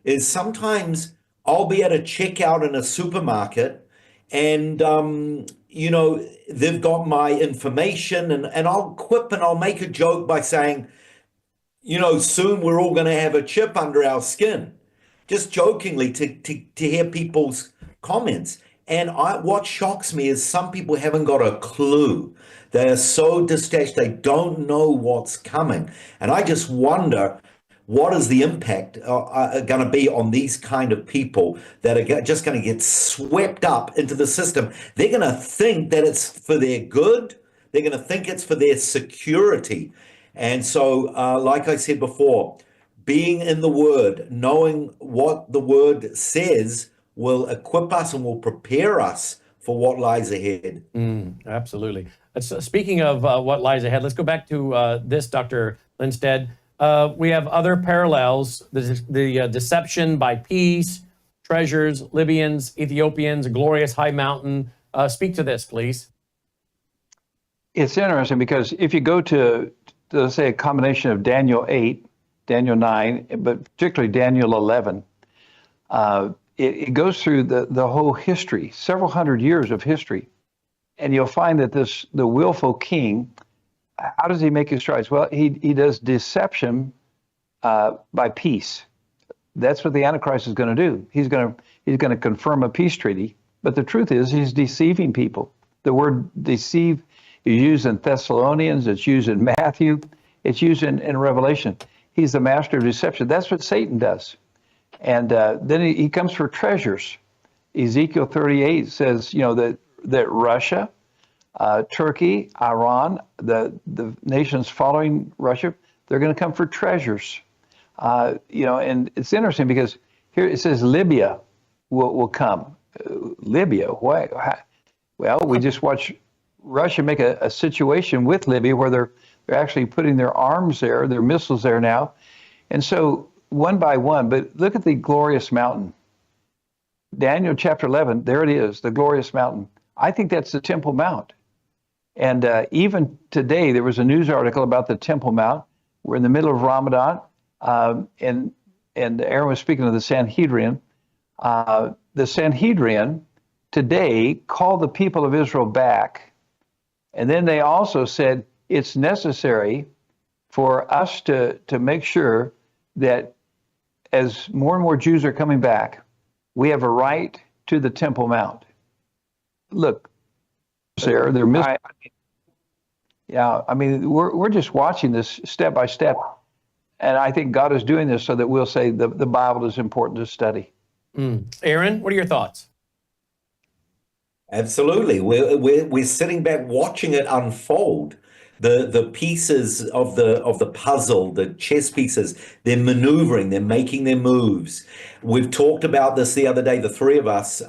is sometimes I'll be at a checkout in a supermarket and, they've got my information and I'll quip and I'll make a joke by saying, soon we're all going to have a chip under our skin, just jokingly to hear people's comments. And what shocks me is some people haven't got a clue. They are so detached, they don't know what's coming. And I just wonder, what is the impact going to be on these kind of people that are just going to get swept up into the system? They're going to think that it's for their good. They're going to think it's for their security. And so, like I said before, being in the Word, knowing what the Word says, will equip us and will prepare us for what lies ahead. Absolutely. Speaking of what lies ahead, let's go back to this, Dr. Lindstedt. We have other parallels, the deception by peace, treasures, Libyans, Ethiopians, a glorious high mountain. Speak to this, please. It's interesting because if you go to let's say, a combination of Daniel 8, Daniel 9, but particularly Daniel 11, it goes through the whole history, several hundred years of history. And you'll find that the willful king, how does he make his strides? Well, he does deception by peace. That's what the Antichrist is going to do. He's going to confirm a peace treaty. But the truth is, he's deceiving people. The word deceive is used in Thessalonians. It's used in Matthew. It's used in Revelation. He's the master of deception. That's what Satan does. And then he comes for treasures. Ezekiel 38 says, that Russia, Turkey, Iran, the nations following Russia, they're going to come for treasures. And it's interesting because here it says Libya will come. Libya, why? Well, we just watched Russia make a situation with Libya where they're actually putting their arms there, their missiles there now. And so one by one, but look at the glorious mountain. Daniel chapter 11, there it is, the glorious mountain. I think that's the Temple Mount. And even today, there was a news article about the Temple Mount. We're in the middle of Ramadan, and Aaron was speaking of the Sanhedrin. The Sanhedrin today called the people of Israel back. And then they also said it's necessary for us to make sure that as more and more Jews are coming back, we have a right to the Temple Mount. Look, they're missing. Yeah, I mean, we're just watching this step by step, and I think God is doing this so that we'll say the Bible is important to study. Aaron, what are your thoughts? Absolutely, we're sitting back watching it unfold. The pieces of the puzzle, the chess pieces, they're maneuvering, they're making their moves. We've talked about this the other day, the three of us.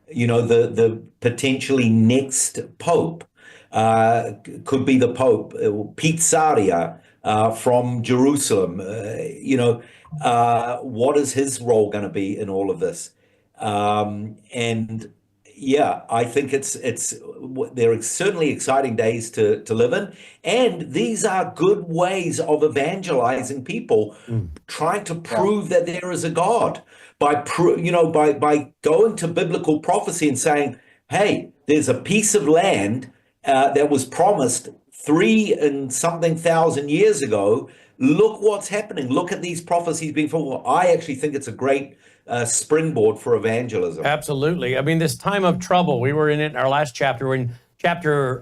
The potentially next pope could be the Pope, Pizzaria from Jerusalem. What is his role going to be in all of this? And yeah, I think they're certainly exciting days to live in, and these are good ways of evangelizing people, trying to prove that there is a God by going to biblical prophecy and saying, hey, there's a piece of land that was promised 3,000 and something years ago. Look what's happening. Look at these prophecies being fulfilled. I actually think it's a great springboard for evangelism. Absolutely. I mean, this time of trouble, we were in it in our last chapter. We're in chapter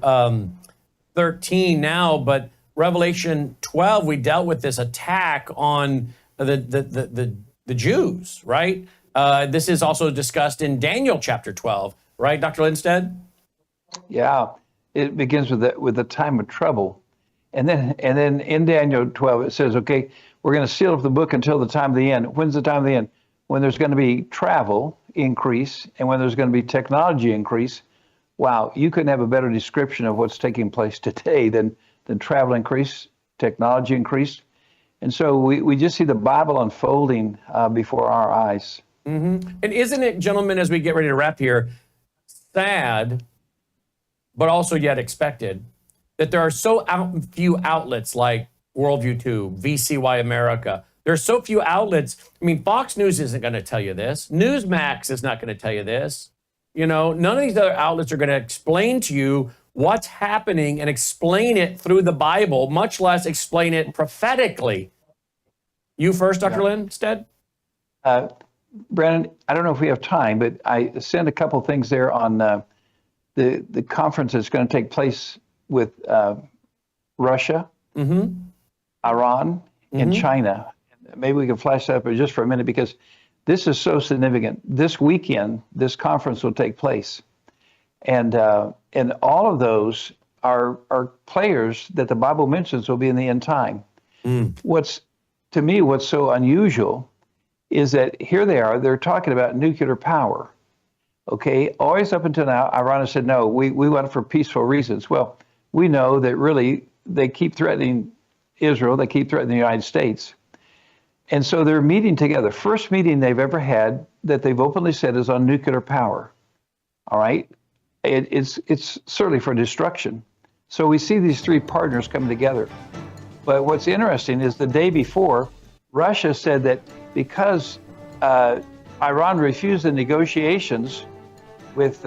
13 now, but Revelation 12, we dealt with this attack on the Jews, right? This is also discussed in Daniel chapter 12, right, Dr. Lindstedt? Yeah, it begins with the time of trouble. And then in Daniel 12, it says, okay, we're going to seal up the book until the time of the end. When's the time of the end? When there's going to be travel increase and when there's going to be technology increase. Wow, you couldn't have a better description of what's taking place today than travel increase, technology increase. And so we just see the Bible unfolding before our eyes. Mm-hmm. And isn't it, gentlemen, as we get ready to wrap here, sad, but also yet expected, that there are so few outlets like Worldview 2, VCY America. There are so few outlets. I mean, Fox News isn't going to tell you this. Newsmax is not going to tell you this. You know, none of these other outlets are going to explain to you what's happening and explain it through the Bible, much less explain it prophetically. You first, Dr. Lindstedt? Brandon, I don't know if we have time, but I sent a couple things there on the conference that's going to take place with Russia, Iran, and China. Maybe we can flash that up just for a minute because this is so significant. This weekend, this conference will take place. And all of those are players that the Bible mentions will be in the end time. What's so unusual is that here they are, they're talking about nuclear power. Okay, always up until now, Iran has said, no, we want it for peaceful reasons. Well, we know that really they keep threatening Israel, they keep threatening the United States. And so they're meeting together. First meeting they've ever had that they've openly said is on nuclear power. All right, it's certainly for destruction. So we see these three partners coming together. But what's interesting is the day before, Russia said that because Iran refused the negotiations with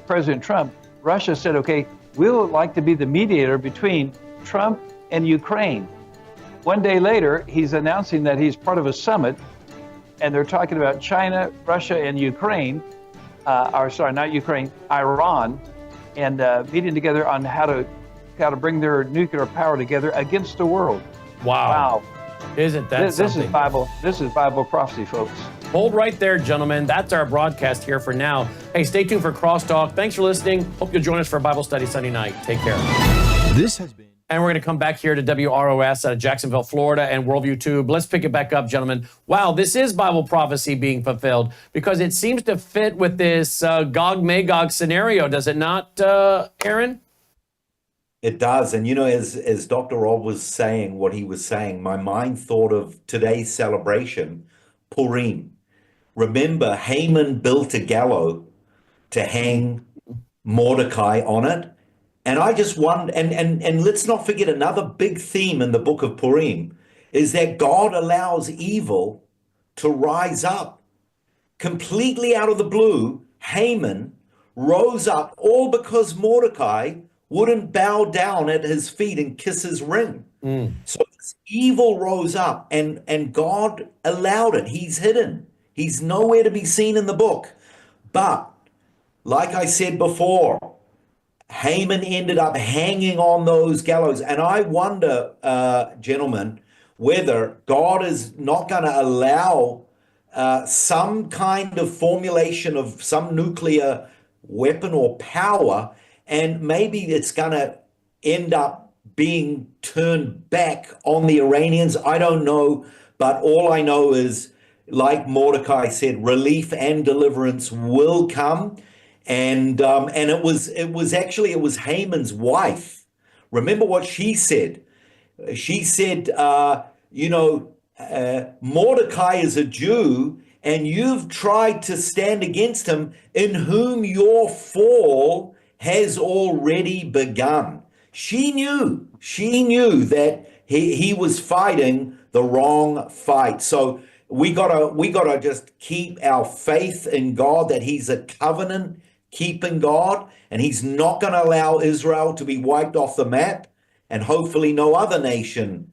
President Trump, Russia said, okay, we'll like to be the mediator between Trump and Ukraine. One day later, he's announcing that he's part of a summit, and they're talking about China, Russia, and Ukraine, not Ukraine, Iran, and meeting together on how to bring their nuclear power together against the world. Wow. Isn't that something? This is Bible prophecy, folks. Hold right there, gentlemen. That's our broadcast here for now. Hey, stay tuned for Crosstalk. Thanks for listening. Hope you'll join us for Bible study Sunday night. Take care. This has been... And we're going to come back here to WROS out of Jacksonville, Florida, and Worldview Tube. Let's pick it back up, gentlemen. Wow, this is Bible prophecy being fulfilled because it seems to fit with this Gog-Magog scenario, does it not, Aaron? It does. And, you know, as Dr. Rob was saying what he was saying, my mind thought of today's celebration, Purim. Remember, Haman built a gallows to hang Mordecai on it. And I just wonder, and let's not forget another big theme in the book of Purim is that God allows evil to rise up. Completely out of the blue, Haman rose up all because Mordecai wouldn't bow down at his feet and kiss his ring. So this evil rose up and God allowed it. He's hidden. He's nowhere to be seen in the book. But like I said before, Haman ended up hanging on those gallows. And I wonder, gentlemen, whether God is not going to allow some kind of formulation of some nuclear weapon or power, and maybe it's going to end up being turned back on the Iranians. I don't know, but all I know is, like Mordecai said, relief and deliverance will come. And it was Haman's wife. Remember what she said. She said, Mordecai is a Jew, and you've tried to stand against him, in whom your fall has already begun. She knew that he was fighting the wrong fight. So we gotta just keep our faith in God, that he's a covenant keeping God, and he's not going to allow Israel to be wiped off the map, and hopefully no other nation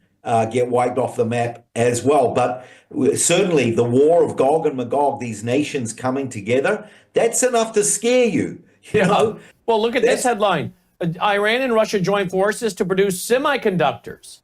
get wiped off the map as well. But certainly the war of Gog and Magog, these nations coming together, that's enough to scare you. You know? Well, look at this headline. Iran and Russia join forces to produce semiconductors.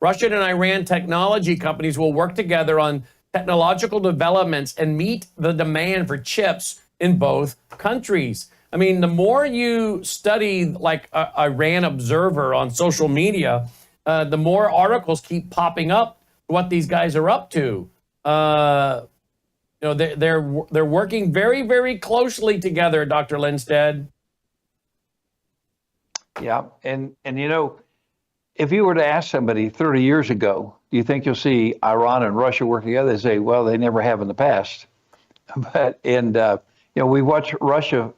Russian and Iran technology companies will work together on technological developments and meet the demand for chips in both countries. I mean, the more you study like Iran Observer on social media, the more articles keep popping up what these guys are up to. They're working very, very closely together, Dr. Lindstedt. Yeah, and if you were to ask somebody 30 years ago, do you think you'll see Iran and Russia work together? They say, well, they never have in the past. But we watched Russia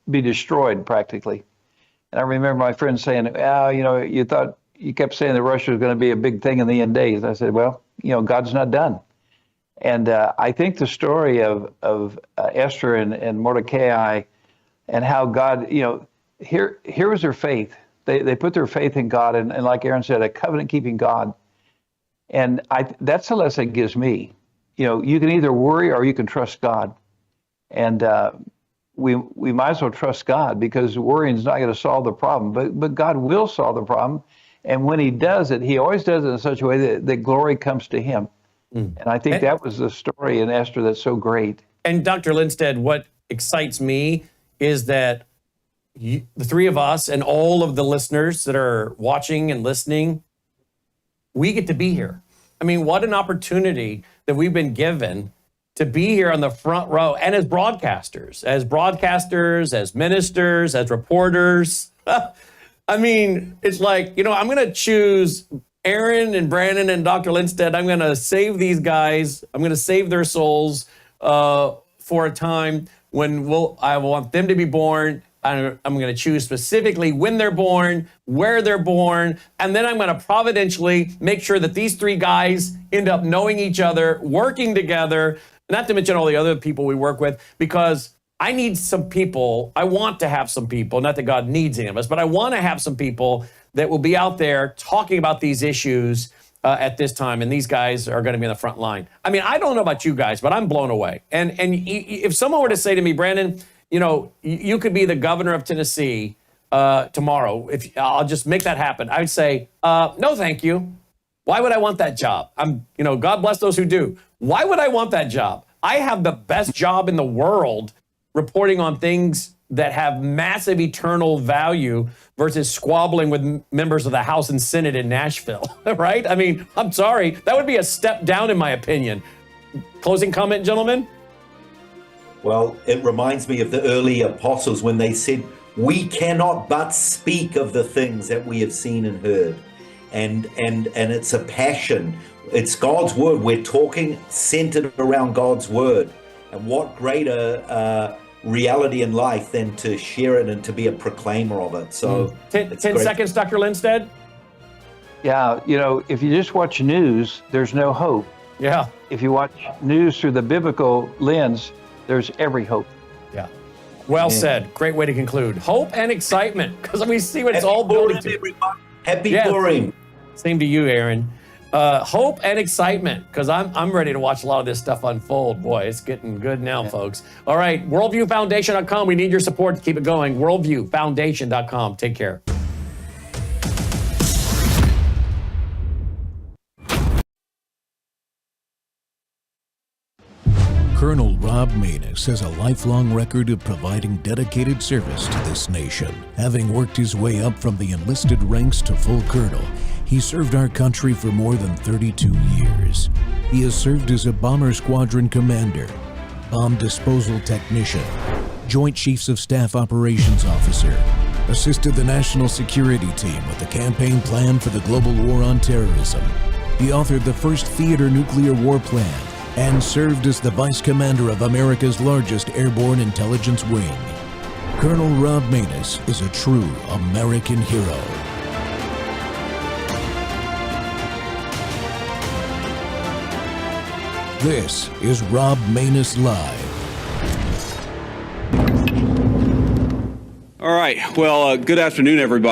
be destroyed practically. And I remember my friend saying, you kept saying that Russia was going to be a big thing in the end days. I said, well, God's not done. And I think the story of Esther and Mordecai and how God, here was their faith. They put their faith in God, and like Aaron said, a covenant-keeping God. And that's the lesson it gives me. You can either worry or you can trust God. And we might as well trust God, because worrying is not going to solve the problem. But God will solve the problem. And when he does it, he always does it in such a way that glory comes to him. And I think that was the story in Esther that's so great. And Dr. Lindstedt, what excites me is that the three of us and all of the listeners that are watching and listening, we get to be here. I mean, what an opportunity that we've been given to be here on the front row, and as broadcasters, as ministers, as reporters. I mean, it's like, I'm going to choose Aaron and Brandon and Dr. Lindstedt. I'm going to save these guys. I'm going to save their souls for a time when I want them to be born. I'm going to choose specifically when they're born, where they're born, and then I'm going to providentially make sure that these three guys end up knowing each other, working together, not to mention all the other people we work with, because I need some people. I want to have some people, not that God needs any of us, but I want to have some people that will be out there talking about these issues at this time, and these guys are going to be in the front line. I mean, I don't know about you guys, but I'm blown away. And if someone were to say to me, Brandon, you could be the governor of Tennessee tomorrow, if I'll just make that happen, I'd say, no, thank you. Why would I want that job? God bless those who do. Why would I want that job? I have the best job in the world reporting on things that have massive eternal value versus squabbling with members of the House and Senate in Nashville, right? I mean, I'm sorry. That would be a step down in my opinion. Closing comment, gentlemen? Well, it reminds me of the early apostles when they said, we cannot but speak of the things that we have seen and heard. And it's a passion. It's God's word. We're talking centered around God's word. And what greater reality in life than to share it and to be a proclaimer of it. So 10 seconds, Dr. Lindstedt. Yeah, if you just watch news, there's no hope. Yeah. If you watch news through the biblical lens, there's every hope. Yeah. Well said. Great way to conclude. Hope and excitement, because we see what it's all building to. Happy Purim. Same to you, Aaron. Hope and excitement, because I'm ready to watch a lot of this stuff unfold. Boy, it's getting good now, folks. All right, worldviewfoundation.com. We need your support to keep it going. Worldviewfoundation.com. Take care. Colonel Rob Maness has a lifelong record of providing dedicated service to this nation. Having worked his way up from the enlisted ranks to full colonel, he served our country for more than 32 years. He has served as a bomber squadron commander, bomb disposal technician, Joint Chiefs of Staff Operations Officer, assisted the National Security Team with the campaign plan for the global war on terrorism. He authored the first theater nuclear war plan and served as the Vice Commander of America's largest airborne intelligence wing. Colonel Rob Maness is a true American hero. This is Rob Maness Live. All right. Well, good afternoon, everybody.